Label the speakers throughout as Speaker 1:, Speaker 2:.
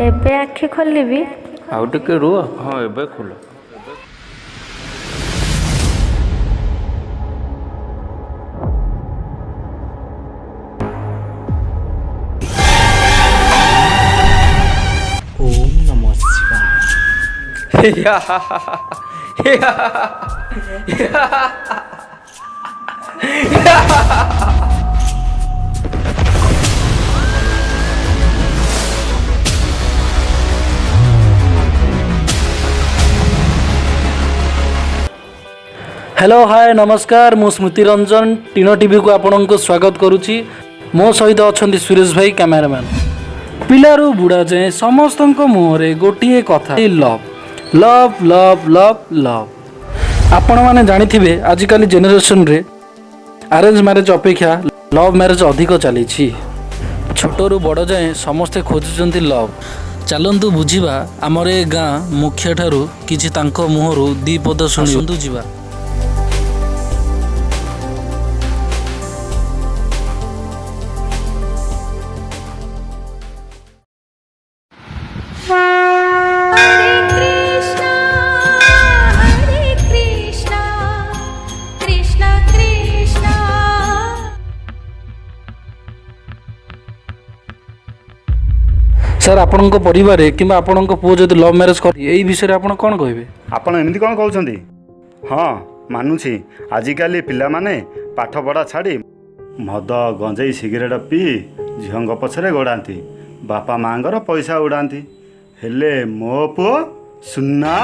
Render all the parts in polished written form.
Speaker 1: ଏବେ ଆଖି ଖୋଲିବି।
Speaker 2: ଆଉ ଟିକେ ରୁହ। ହଁ ଏବେ ଖୋଲ।
Speaker 3: ओम नमः शिवाय। हेलो हाय नमस्कार मु स्मृति रंजन टीनो टीवी को आपण को स्वागत करुच्ची। मो सहित अच्छा सुरेश भाई कैमेरामैन। पिलारू बुढ़ा जाए समस्त मुहरे गोटे कथा love love love love love. आपण मैंने जानी आजिकल जेनेरेशन रे अरेंज मैरेज अपेक्षा लव मैरेज अधिक चली। छोटू बड़ जाए समस्ते खोजुंट लव। चलतु बुझा आमर ए गाँ मुखिया ठारू किछि तांको मुहरु दी पद शुणु जीवा। सर आपण परिवार कि आपण पुओ जब लव मैरेज कर विषय आप कौन कहे?
Speaker 4: आपण एमती कौन कहते? हाँ मानुछि आजिकल पिला माने पाठ पढ़ा छाड़ी मद गंजेई सिगरेट पी झील पछरे गोड़ाती बापा माँगर पैसा उड़ाती। हेले मो पुओ सुना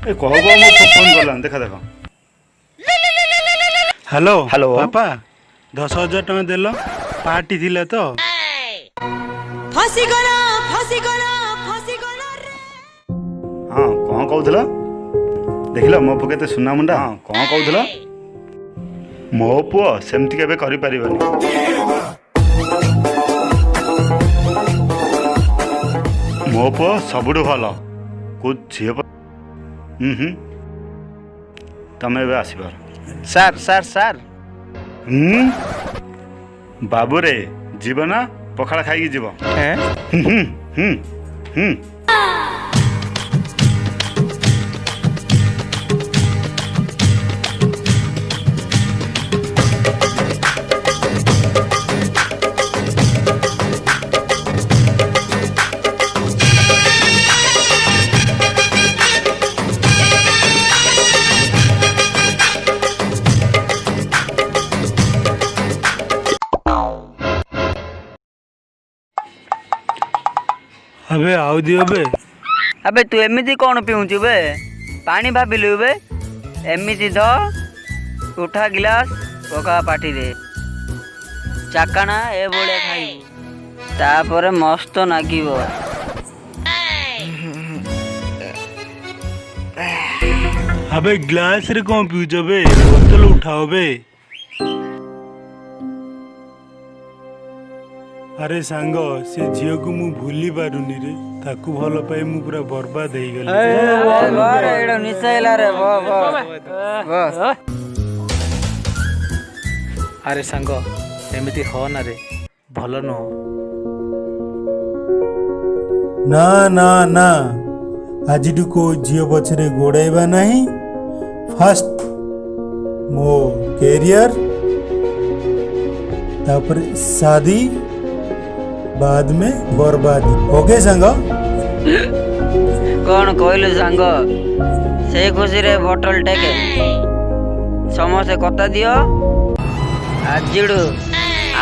Speaker 4: कह फोन कला देखा देख।
Speaker 5: हेलो
Speaker 4: हेलो
Speaker 5: पापा 10,000 टଙ୍କା देल पार्टी थिला तो
Speaker 6: फांसी गला रे।
Speaker 4: हाँ कौन कहूल देख मो पुओ केते सुना मुंडा। हाँ कौन कहूल मो पुओ सेमती केबे करि परिबनी। मो पुओ सबुठु भल को झील तमें एबे आसीबार।
Speaker 2: सार सार सार
Speaker 4: बाबू रे जीव ना पखाड़ा खाई जीव।
Speaker 5: अबे आउ दियो बे।
Speaker 7: अबे तू एमिति कौन पीऊँचु बे? पानी भाविलु बे? एमिति ध उठा गिलास पका पाटी रे चाकाना ए बड़े खाइबू तापर मस्त नागिबो।
Speaker 5: अबे ग्लास रे कौन पीउछ बे? बोतल उठाओ बे। अरे सांग से झील को मु भूली पारुनी रे ताकू भल पाई मु पूरा बर्बाद हो गली।
Speaker 7: निशाइला रे
Speaker 3: अरे सांग एमती हो ना रे भल नुह।
Speaker 5: ना ना ना आज को झील पछरे गोड़ाइबा नहीं। फर्स्ट मो कैरियर तापर शादी बाद में बर्बादी। ओके सांग
Speaker 7: कौन कहलु सांग से खुशी रे बोतल टेके समस्ते कता दियो। आजिडू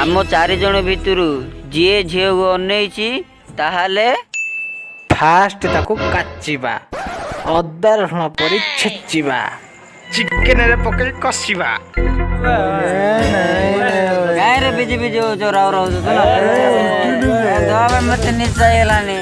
Speaker 7: आम 4 जन भितरु जी झील को अनैछि ताहाले
Speaker 3: फास्ट ताको काचिबा अदा रसुण परी छेचिबा चिकेन रे पके कसिबा।
Speaker 7: गाय रे बिजी बिजी हो राव राव तो ना दवा मत निशाय लानी।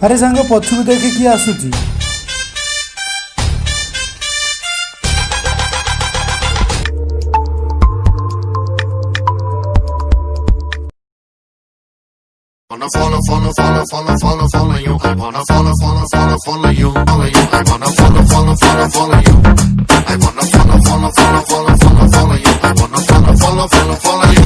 Speaker 5: ଆରେ ସାଙ୍ଗ ପଛକୁ ଦେଖେ କିଏ ଆସୁଛି।
Speaker 1: Wanna follow you. I wanna follow you. I wanna follow you. I wanna follow you. I wanna follow you.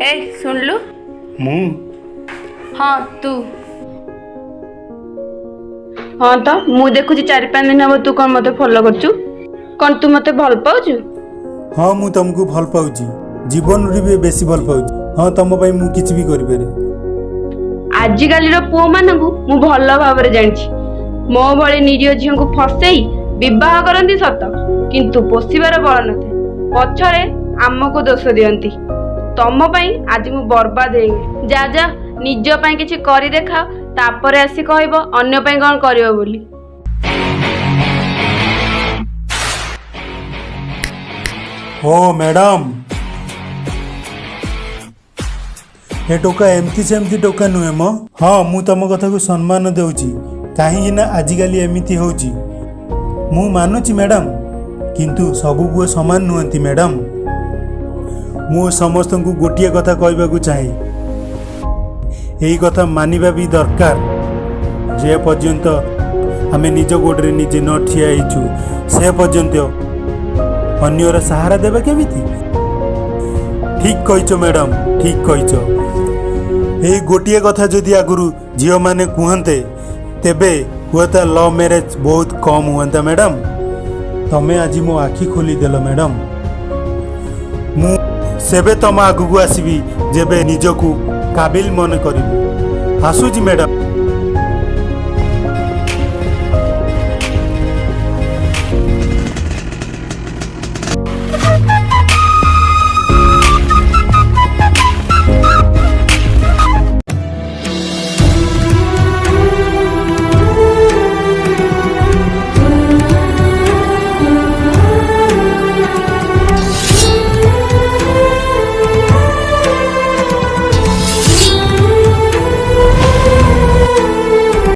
Speaker 8: ए सुनलु
Speaker 4: ମୁଁ
Speaker 8: हाँ तू हाँ तो मु देखुची 4-5 दिन हम तू कौन मते फॉलो करचु कौन तू मते भल पाउचु
Speaker 5: हाँ मु तुमको भल पाउची जीवन रे भी बेसी भल पाउची हाँ तुम पई मु किछ भी करि पारे
Speaker 8: आजिकाली रो पुओ मानकु मु भल भाबरे जानिछि मो भଳି निरीह झियो को फसेई विवाह करंती सत किंतु पोषिबार बळ नथे पछरे आमको दोष दियंती तम पई आज मु बर्बाद हे जा जा निज पई किछि करि देखा तापरे आसी कहबो अन्य पई कोन करियो बोली
Speaker 5: ओ मैडम ए टोका एमती सेमती टोका नुहे मो हाँ मु तुम कथा को सम्मान देउची कहीं ना आजिकाली एमिति होउची मु मानुची मैडम किंतु सबु पुओ समान नुहंती मैडम मु समस्त को गोटिए कथा कहबाकू चाहे यही कथा मानिबा भी दरकार जे पर्यंत आमे निज गोडरे निजे न ठिया हिचु से पर्यंत अन्यर सहारा देबा केमिति ठीक कहिचो मैडम ठीक कहिचो यही गोटिए कथा जदि आगुरु झियो माने कुहंते तेबे हुएता लव मैरिज बहुत कम हुअंता मैडम तमे आज मो आखि खोली देलो मैडम मु सेबे तम आगु आसबि जेबे निजकू काबिल मन करिबि आसुजी मैडम।